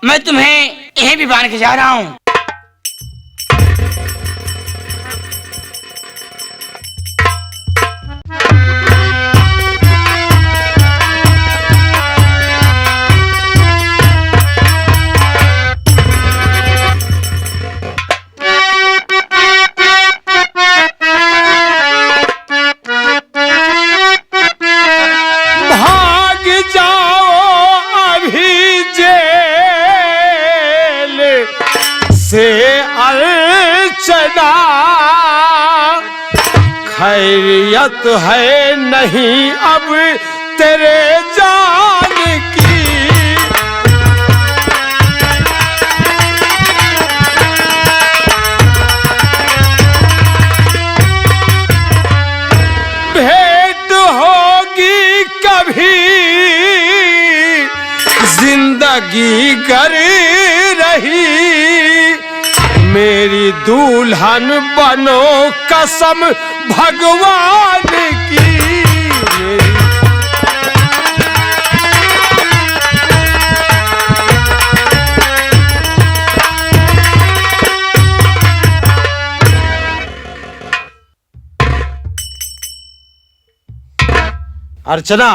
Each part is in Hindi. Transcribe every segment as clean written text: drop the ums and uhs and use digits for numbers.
मैं तुम्हें यहीं भी बांध के जा रहा हूँ। अर्चना खैरियत है नहीं अब तेरे जान की। भेंट होगी कभी जिंदगी गर रही मेरी दुल्हन बनो कसम भगवान की। अर्चना,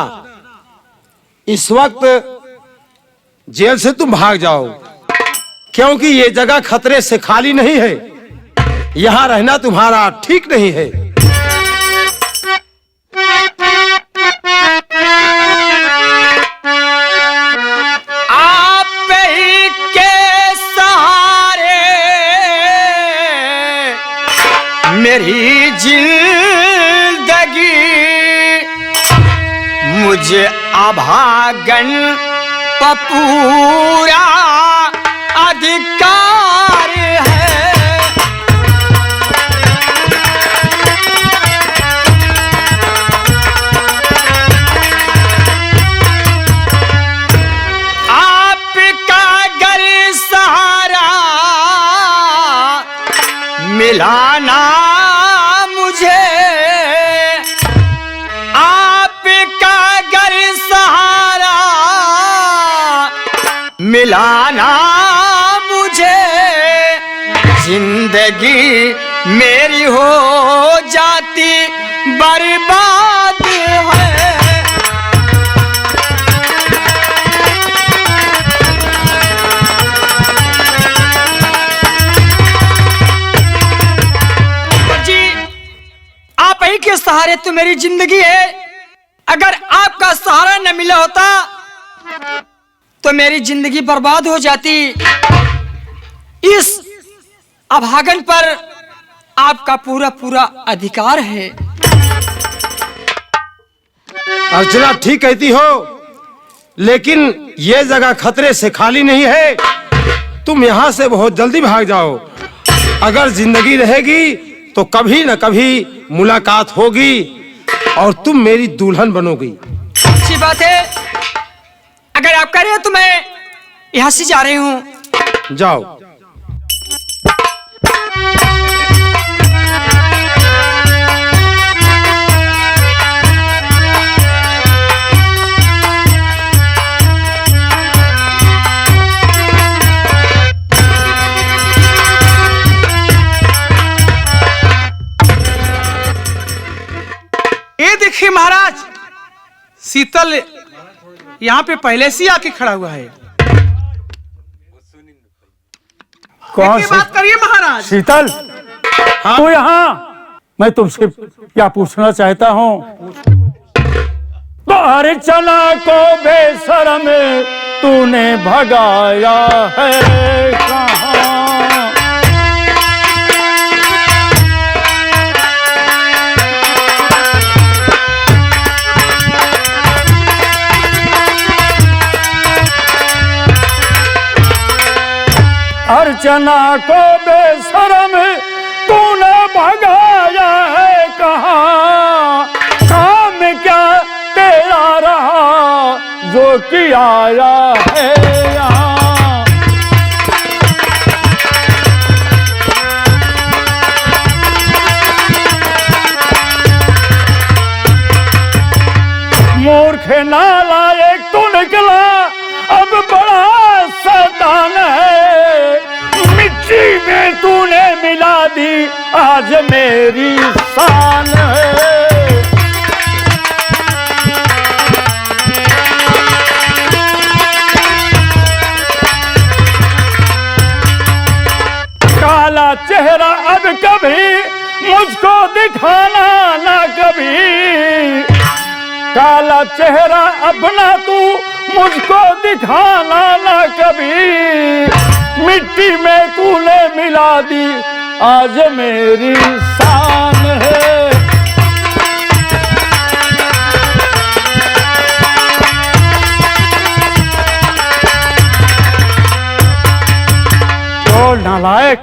इस वक्त जेल से तुम भाग जाओ, क्योंकि ये जगह खतरे से खाली नहीं है। यहां रहना तुम्हारा ठीक नहीं है। आप ही के सहारे मेरी जिंदगी, मुझे अभागन पर पूरा अधिकार है। आपका गर सहारा मिलाना मुझे, आपका गर सहारा मिलाना जिंदगी मेरी हो जाती बर्बाद है। जी, आप ही के सहारे तो मेरी जिंदगी है। अगर आपका सहारा न मिला होता तो मेरी जिंदगी बर्बाद हो जाती। इस अभागन पर आपका पूरा पूरा अधिकार है। अर्चना ठीक कहती हो, लेकिन ये जगह खतरे से खाली नहीं है। तुम यहाँ से बहुत जल्दी भाग जाओ। अगर जिंदगी रहेगी तो कभी न कभी मुलाकात होगी और तुम मेरी दुल्हन बनोगी। अच्छी बात है, अगर आप कह रहे हो तो मैं यहाँ से जा रही हूँ। जाओ। ये देखिए महाराज, शीतल यहाँ पे पहले से आके खड़ा हुआ है। कौन सी बात करिए महाराज। शीतल? हाँ? तो यहाँ मैं तुमसे क्या पूछना चाहता हूँ। अर्चना को बेशर्म तूने भगाया है कहाँ? अर्चना को बेशर्म तूने भगाया है कहाँ? काम क्या तेरा रहा जो कि आया है यहाँ? मूर्ख नालायक तू निकला अब बड़ा शैतान में तूने मिला दी आज मेरी शान है। काला चेहरा अब कभी मुझको दिखाना ना कभी, काला चेहरा अपना तू मुझको दिखाना ना कभी, मिट्टी में तूने मिला दी आज मेरी शान है। तो नालायक,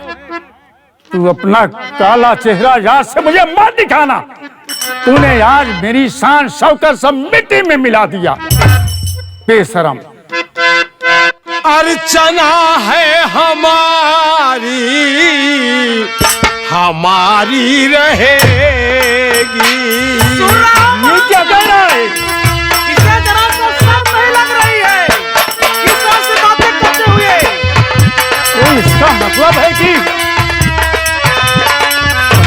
तू अपना काला चेहरा याद से मुझे मत दिखाना। तूने आज मेरी शान शौकत सब मिट्टी में मिला दिया, बेशरम। अर्चना है हमारी, हमारी रहेगी। ये क्या कह रहा है? इसे जरा सा शर्म नहीं लग रही है? किस तरह से बातें करते हुए? तो इसका मतलब है कि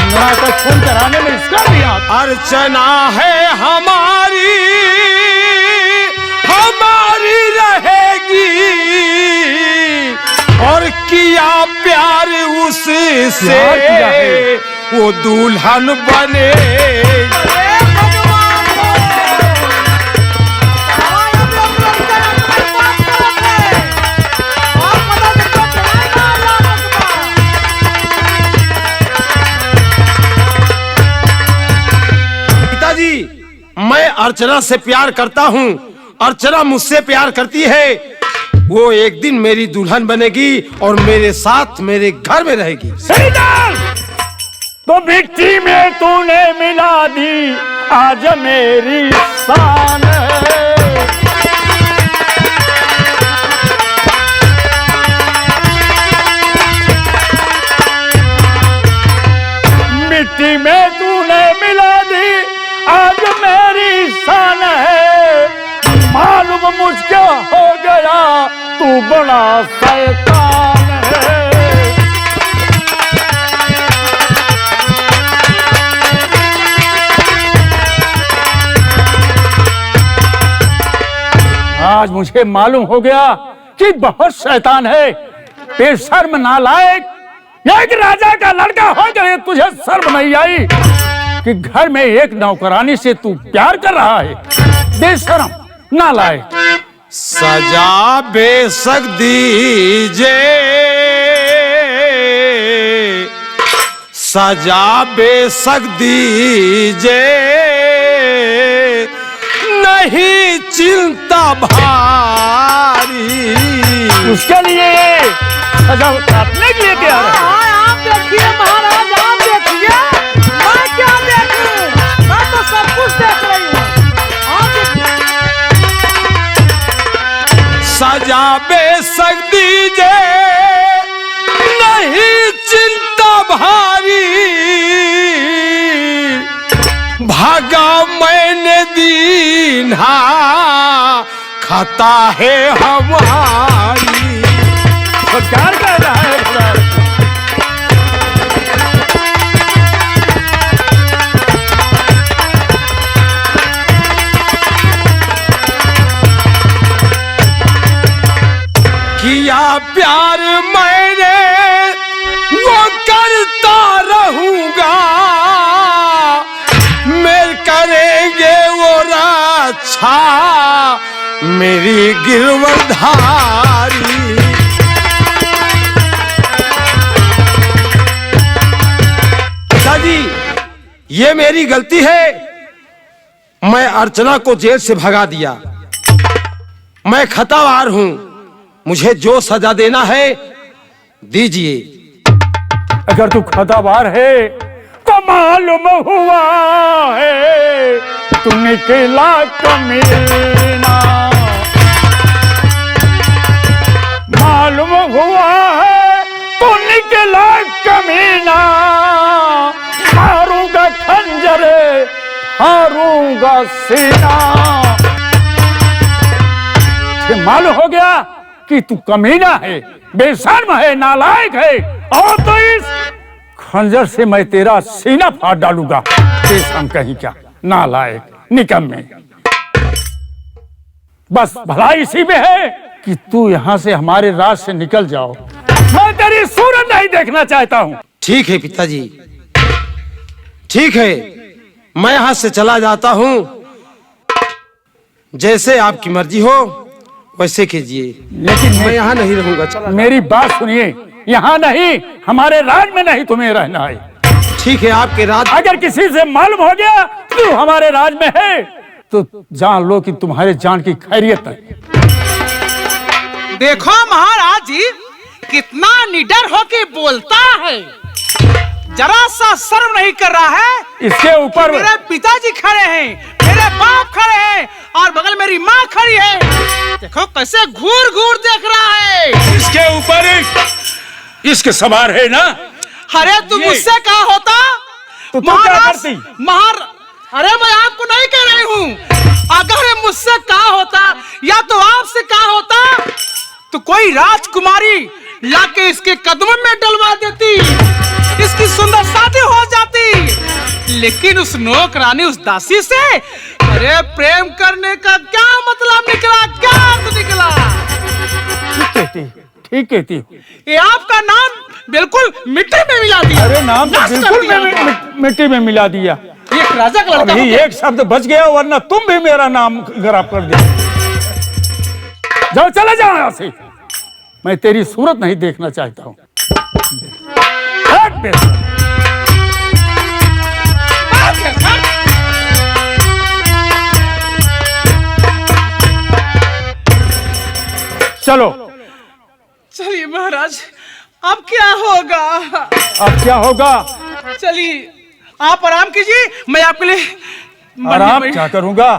कंगना का खून कराने में इसका भी हाथ। अर्चना है हमारी, हमारी रहेगी, और किया प्यार उससे वो दुल्हन बनेगी। मैं अर्चना से प्यार करता हूँ, अर्चना मुझसे प्यार करती है। वो एक दिन मेरी दुल्हन बनेगी और मेरे साथ मेरे घर में रहेगी। तो मिट्टी में तूने मिला दी आज मेरी शान है। मिट्टी में तूने मिला दी आज मेरी शान है। मालूम मुझको हो गया तू बड़ा शैतान है। आज मुझे मालूम हो गया कि बहुत शैतान है, बेशर्म नालायक। एक राजा का लड़का हो गए, तुझे शर्म नहीं आई कि घर में एक नौकरानी से तू प्यार कर रहा है? बेशर्म नालायक। सजा बेशक दीजिए, सजा बेशक दीजिए, नहीं चिंता भारी। उसके लिए सजा काटने के लिए तैयार है। आप देखिए महाराज, आप देखिए, मैं क्या देखूं? मैं तो सब कुछ देख रही हूँ। सजा बेशक दीजिए, नहीं चिंता भारी, भागा मैंने दीन्हा, खता है हमारी। तो प्यार कर रहा है किया प्यार मैंने वो करता रहूंगा, मेरे करेंगे वो रक्षा मेरी गिरवधारी। दादी, ये मेरी गलती है। मैं अर्चना को जेल से भगा दिया। मैं खतावार हूं, मुझे जो सजा देना है दीजिए। अगर तू खतावार है तो मालूम हुआ है तू निकला कमीना। मालूम हुआ है तू निकला कमीना। मारूंगा खंजर, फाड़ूंगा सीना। मालूम हो गया कि तू कमीना है, बेशर्म है, नालायक है, और तो इस खंजर से मैं तेरा सीना फाड़ डालूंगा। बेशर्म कहीं क्या, नालायक, निकम्मे। बस भलाई इसी में है कि तू यहाँ से हमारे राज से निकल जाओ। मैं तेरी सूरत नहीं देखना चाहता हूँ। ठीक है पिताजी, ठीक है, मैं यहाँ से चला जाता हूँ। जैसे आपकी मर्जी हो वैसे कीजिए, लेकिन मैं यहाँ नहीं रहूंगा। चला। मेरी बात सुनिए, यहाँ नहीं, हमारे राज में नहीं तुम्हें रहना है। ठीक है, आपके राज। अगर किसी से मालूम हो गया तू हमारे राज में है तो जान लो कि तुम्हारे जान की खैरियत है। देखो महाराज जी कितना निडर होके बोलता है, जरा सा शर्म नहीं कर रहा है। इसके ऊपर मेरे पिताजी खड़े हैं, मेरे बाप खड़े हैं और बगल मेरी माँ खड़ी है। देखो कैसे घूर घूर देख रहा है। इसके ऊपर इसके सवार है ना। अरे तुम मुझसे क्या होता तो तू क्या करती? अरे मैं आपको नहीं कह रही हूँ, अगर मुझसे क्या होता या तो आपसे क्या होता तो कोई राजकुमारी लाके इसके कदमों में डलवा देती, इसकी सुंदर शादी हो जाती। लेकिन उस नौकरानी, उस दासी से अरे प्रेम करने का क्या मतलब निकला, क्या अर्थ निकला? ठीक कहती। ये आपका नाम बिल्कुल मिट्टी में मिला दिया। अरे नाम तो नष्ट कर बिल्कुल दिया। मिट्टी में मिला दिया। एक राजा का लड़का अभी एक शब्द बच गया, वरना तुम भी मेरा नाम खराब कर दे। जाओ, चले जाओ यहाँ से, मैं तेरी सूरत नहीं देखना चाहता हूँ। चलो। चलिए महाराज, अब क्या होगा? अब क्या होगा? चलिए आप आराम कीजिए, मैं आपके लिए आराम क्या करूंगा?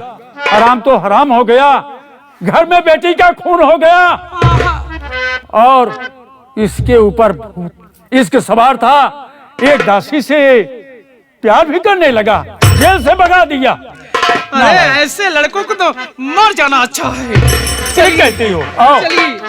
आराम तो हराम हो गया, घर में बेटी का खून हो गया, और इसके ऊपर इसके सवार था, एक दासी से प्यार भी करने लगा, जेल से भगा दिया। अरे ऐसे लड़कों को तो मर जाना अच्छा है। ठीक कहती हो, आओ। चलिए।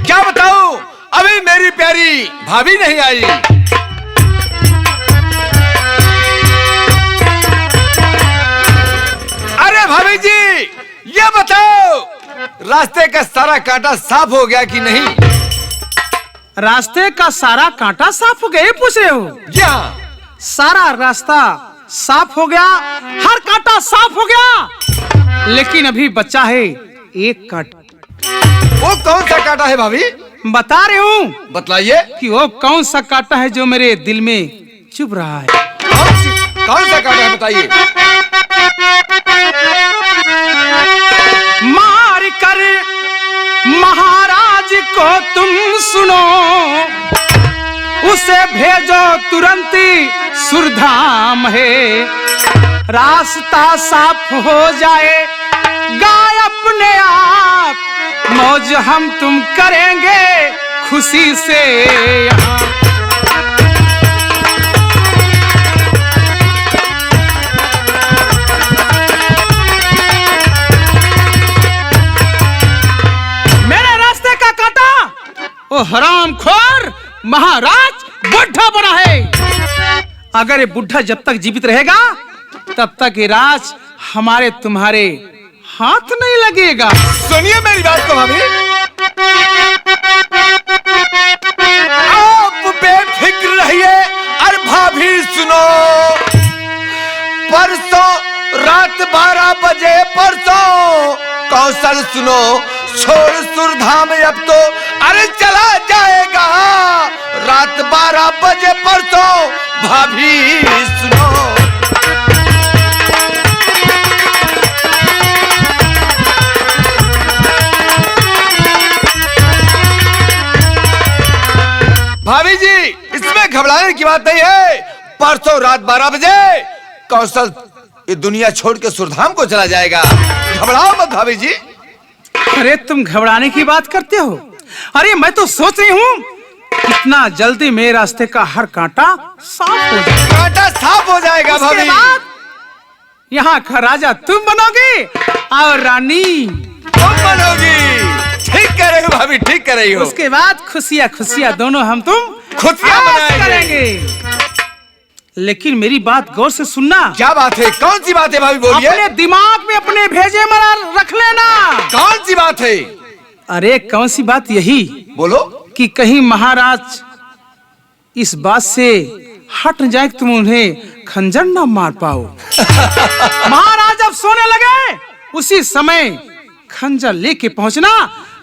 क्या बताऊं, अभी मेरी प्यारी भाभी नहीं आई। अरे भाभी जी, ये बताओ रास्ते का सारा कांटा साफ हो गया कि नहीं? रास्ते का सारा कांटा साफ हो गया, ये पूछ रहे हो? जी हाँ। सारा रास्ता साफ हो गया, हर कांटा साफ हो गया, लेकिन अभी बचा है एक कांटा। वो कौन सा कांटा है भाभी? बता रही हूँ, बतलाइए। कि वो कौन सा कांटा है जो मेरे दिल में चुभ रहा है। कौन सा कांटा है बताइए। मार कर महाराज को तुम सुनो, उसे भेजो तुरंत सुरधाम है, रास्ता साफ हो जाए गाय अपने आप, मौज हम तुम करेंगे खुशी से यहाँ। मेरे रास्ते का कांटा वो हरामखोर महाराज बुढ़ा बना है। अगर ये बुढ़ा जब तक जीवित रहेगा तब तक ये राज हमारे तुम्हारे हाथ नहीं लगेगा। सुनिए मेरी बात को भाभी, आप बेफिक्र रहिए। अरे भाभी सुनो, परसों रात 12 बजे, परसों कौशल सुनो, छोड़ सुरधाम अब तो अरे चला जाएगा, रात 12 बजे परसों भाभी सुनो। भाभी जी, इसमें घबराने की बात नहीं है। परसों रात 12 बजे कौशल ये दुनिया छोड़ के सुरधाम को चला जाएगा। घबराओ मत भाभी जी। अरे तुम घबराने की बात करते हो, अरे मैं तो सोच रही हूँ कितना जल्दी मेरे रास्ते का हर कांटा साफ हो जाए। कांटा साफ हो जाएगा उसके भाभी। बाद यहाँ का राजा तुम बनोगी और रानी तुम बनोगी। ठीक कर रही हो भाभी, ठीक कर रही हो। उसके बाद खुशियाँ खुशियाँ दोनों हम तुम खुशियाँ ऐश मनाएंगे। करेंगे। लेकिन मेरी बात गौर से सुनना। क्या बात है? कौन सी बात है भाभी, बोलिए। अपने दिमाग में अपने भेजे मरा रख लेना। कौन सी बात है? अरे कौन सी बात? यही बोलो। कि कहीं महाराज इस बात से हट न जाए कि तुम उन्हें खंजर न मार पाओ। महाराज जब सोने लगे उसी समय खंजर लेके पहुंचना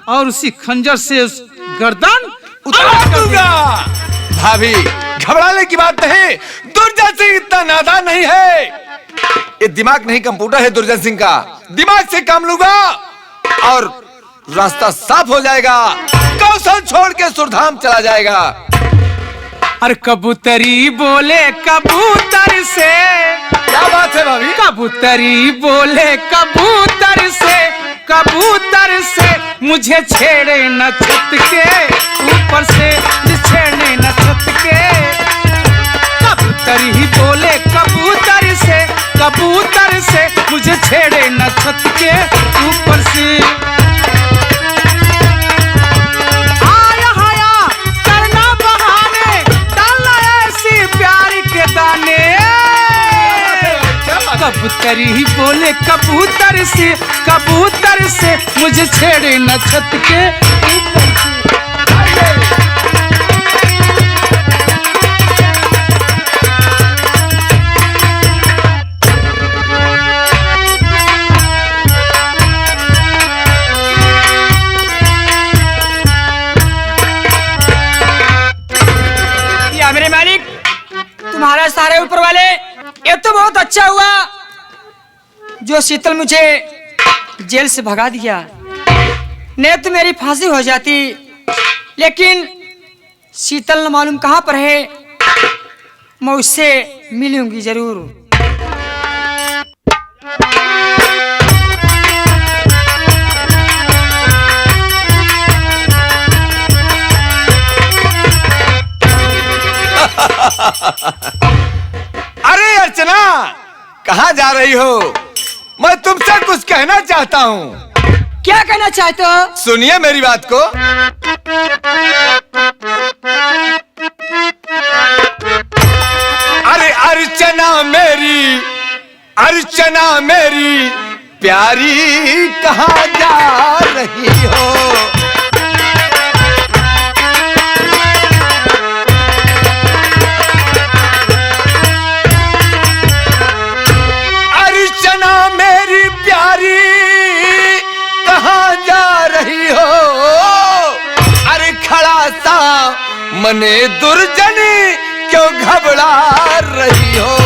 और उसी खंजर से उस गर्दन उतार दूंगा। भाभी घबराने की बात नहीं, दुर्जन सिंह इतना नादान नहीं है। ये दिमाग नहीं कंप्यूटर है दुर्जन सिंह का। दिमाग से काम लूंगा और रास्ता साफ हो जाएगा। कौशल छोड़ के सुरधाम चला जाएगा। अरे कबूतरी बोले कबूतर से। क्या बात है भाभी? कबूतरी बोले कबूतर से, कबूतर से मुझे छेड़े न छत के ऊपर से, छेड़े न छत के। कबूतरी ही बोले कबूतर से, कबूतर से मुझे छेड़े न छत के ऊपर से। आया हाया करना बहाने, डालना ऐसी प्यार के दाने। कबूतरी ही बोले कबूतर से, कबूतर से मुझे छेड़े न छत के ऊपर से। या मेरे मालिक, तुम्हारा सारे ऊपर वाले, ये तो बहुत अच्छा हुआ जो शीतल मुझे जेल से भगा दिया। नहीं तो मेरी फांसी हो जाती। लेकिन शीतल न मालूम कहाँ पर है, मैं उससे मिलूंगी जरूर। अरे अर्चना, कहाँ जा रही हो? मैं तुमसे कुछ कहना चाहता हूँ। क्या कहना चाहते हो? सुनिए मेरी बात को। अरे अर्चना मेरी, अर्चना मेरी प्यारी, कहाँ जा रही हो? अर्चना मेरी प्यारी, कहाँ जा रही हो? अरे खड़ा सा मने दुर्जनी, क्यों घबरा रही हो?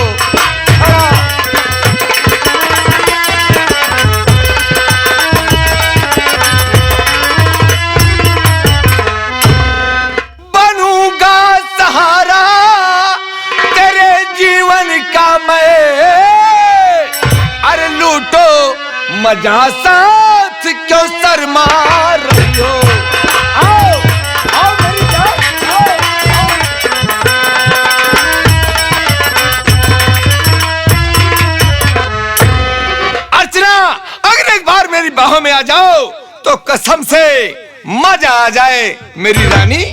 बनूंगा सहारा तेरे जीवन का मैं। अरे लूटो मजा साथ, क्यों शर्मा रही हो? आओ आओ मेरी जान, आओ, आओ। अर्चना, अगर एक बार मेरी बाहों में आ जाओ तो कसम से मजा आ जाए मेरी रानी।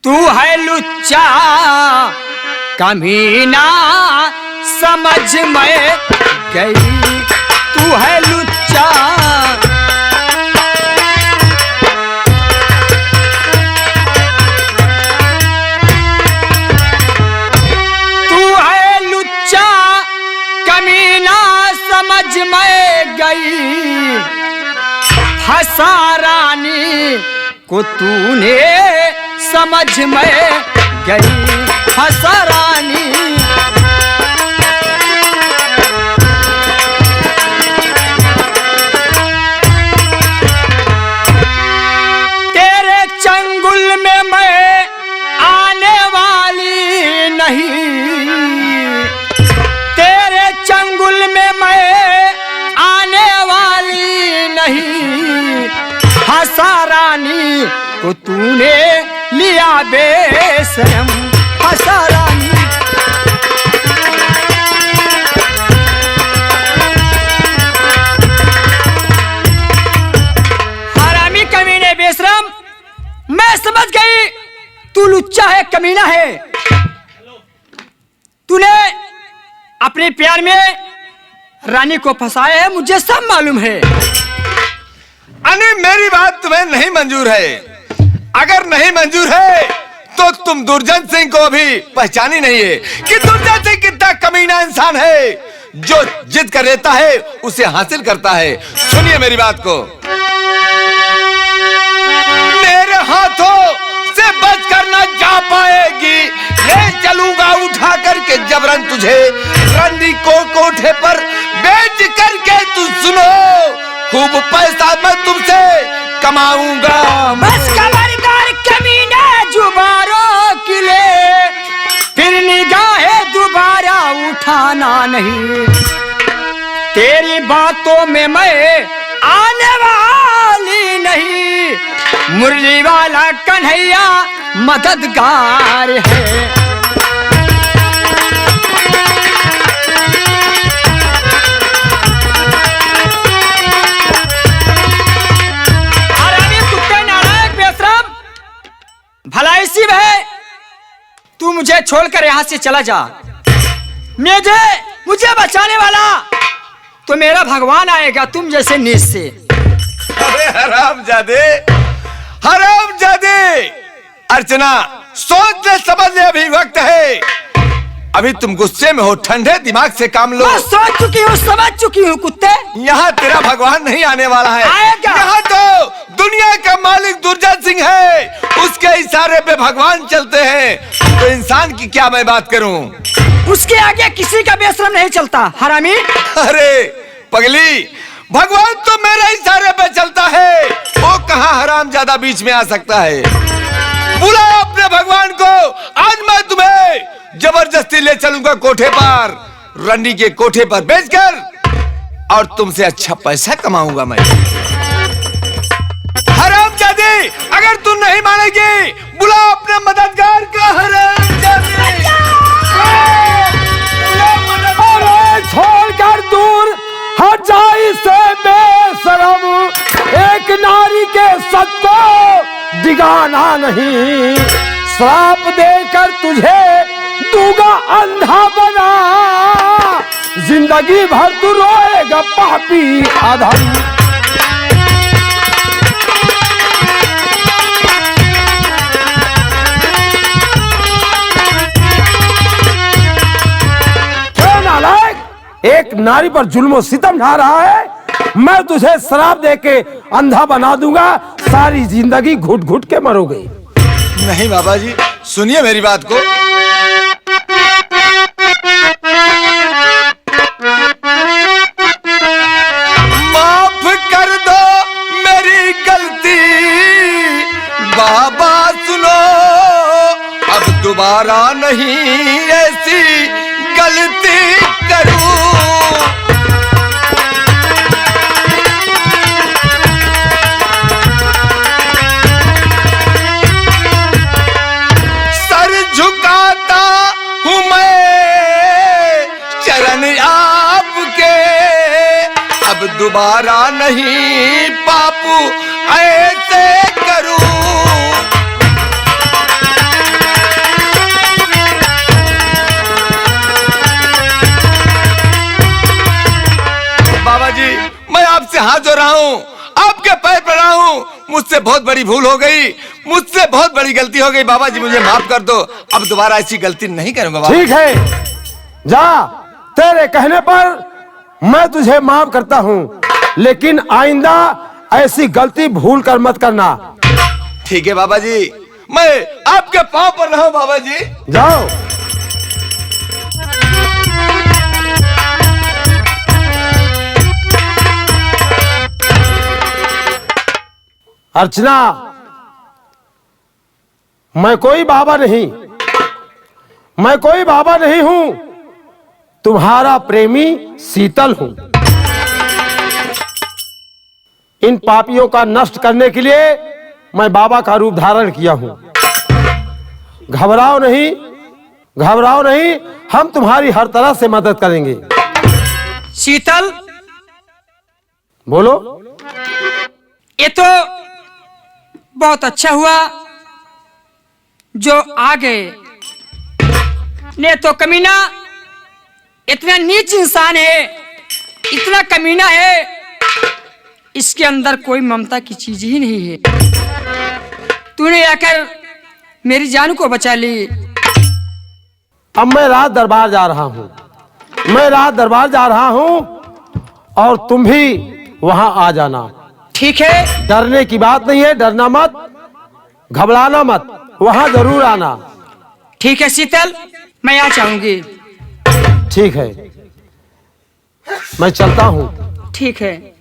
तू है लुच्चा कमीना, समझ में गई। तू है लुच्चा, तू है लुच्चा कमीना, समझ में गई। फंसा रानी को तूने समझ में गई। फंसा रानी, तेरे चंगुल में मैं आने वाली नहीं। तेरे चंगुल में मैं आने वाली नहीं। को तूने लिया बेशरम फंसा रानी। हरामी कमीने बेशरम, मैं समझ गई तू लुच्चा है, कमीना है। तूने अपने प्यार में रानी को फंसाया है, मुझे सब मालूम है। अने मेरी बात तुम्हें नहीं मंजूर है। अगर नहीं मंजूर है तो तुम दुर्जन सिंह को अभी पहचानी नहीं है कि दुर्जन सिंह कितना कमीना इंसान है, जो जिद कर लेता है उसे हासिल करता है। सुनिए मेरी बात को, मेरे हाथों से बच कर न जा पाएगी, ले चलूंगा उठा करके जबरन तुझे रंडी को कोठे पर बेच करके। तू सुनो, खूब पैसा मैं तुमसे कमाऊंगा। बस खबरदार कमीने जुबारों के लिए, फिर निगाहें दोबारा उठाना नहीं। तेरी बातों में मैं आने वाली नहीं, मुरली वाला कन्हैया मददगार है। भलाई है, तू मुझे छोड़कर यहाँ से चला जा। मुझे बचाने वाला तो मेरा भगवान आएगा तुम जैसे नीच से। अरे हरामजादे, हरामजादे! अर्चना, सोच ले, समझ ले, अभी वक्त है। अभी तुम गुस्से में हो, ठंडे दिमाग से काम लो। मैं सोच चुकी हूँ, समझ चुकी हूँ कुत्ते। यहाँ तेरा भगवान नहीं आने वाला है। आएगा। यहाँ तो दुनिया का मालिक दुर्जन सिंह है, उसके इशारे पे भगवान चलते हैं। तो इंसान की क्या मैं बात करूं? उसके आगे किसी का बेशरम नहीं चलता हरामी। अरे पगली, भगवान तो मेरे इशारे पे चलता है, वो कहाँ हरामजादा बीच में आ सकता है? बुलाओ अपने भगवान को, आज मैं तुम्हें जबरदस्ती ले चलूंगा कोठे पर, रंडी के कोठे पर बेचकर, और तुमसे अच्छा पैसा कमाऊंगा मैं। हरामजादे, अगर तू नहीं मानेगी, बुलाओ अपने मददगार का। हरामजादे, अरे छोड़कर दूर हट जा इससे बेशरम, एक नारी के सत को दिगाना नहीं। श्राप देकर तुझे दूंगा अंधा बना, जिंदगी भर तू रोएगा पापी अधम। क्यों नालायक, एक नारी पर जुल्म सितम ढा रहा है? मैं तुझे शराब देके अंधा बना दूंगा, सारी जिंदगी घुट घुट के मरोगे। नहीं बाबा जी, सुनिए मेरी बात को। माफ कर दो मेरी गलती बाबा, सुनो अब दोबारा नहीं ऐसी गलती करूं। झुकाता हूँ मैं चरण आपके, अब दोबारा नहीं पापू ऐसे करूं। बाबा जी, मैं आपसे हाथ जोड़ रहा हूँ, आपके पैर पड़ रहा हूँ। मुझसे बहुत बड़ी भूल हो गई, मुझसे बहुत बड़ी गलती हो गई। बाबा जी मुझे माफ कर दो, अब दोबारा ऐसी गलती नहीं करूंगा। बाबा ठीक है, जा, तेरे कहने पर मैं तुझे माफ करता हूँ, लेकिन आइंदा ऐसी गलती भूल कर मत करना। ठीक है बाबा जी, मैं आपके पांव पर रहा हूँ। बाबा जी जाओ। अर्चना, मैं कोई बाबा नहीं, मैं कोई बाबा नहीं हूं, तुम्हारा प्रेमी शीतल हूं। इन पापियों का नष्ट करने के लिए मैं बाबा का रूप धारण किया हूं। घबराओ नहीं, घबराओ नहीं, हम तुम्हारी हर तरह से मदद करेंगे। शीतल, बोलो। ये तो बहुत अच्छा हुआ जो आ गए, ने तो कमीना इतना नीच इंसान है, इतना कमीना है, इसके अंदर कोई ममता की चीज ही नहीं है। तूने आकर मेरी जान को बचा ली। अब मैं रात दरबार जा रहा हूं, मैं रात दरबार जा रहा हूं और तुम भी वहां आ जाना। ठीक है, डरने की बात नहीं है, डरना मत, घबराना मत, वहां जरूर आना। ठीक है शीतल, मैं आ जाऊंगी। ठीक है, मैं चलता हूं। ठीक है।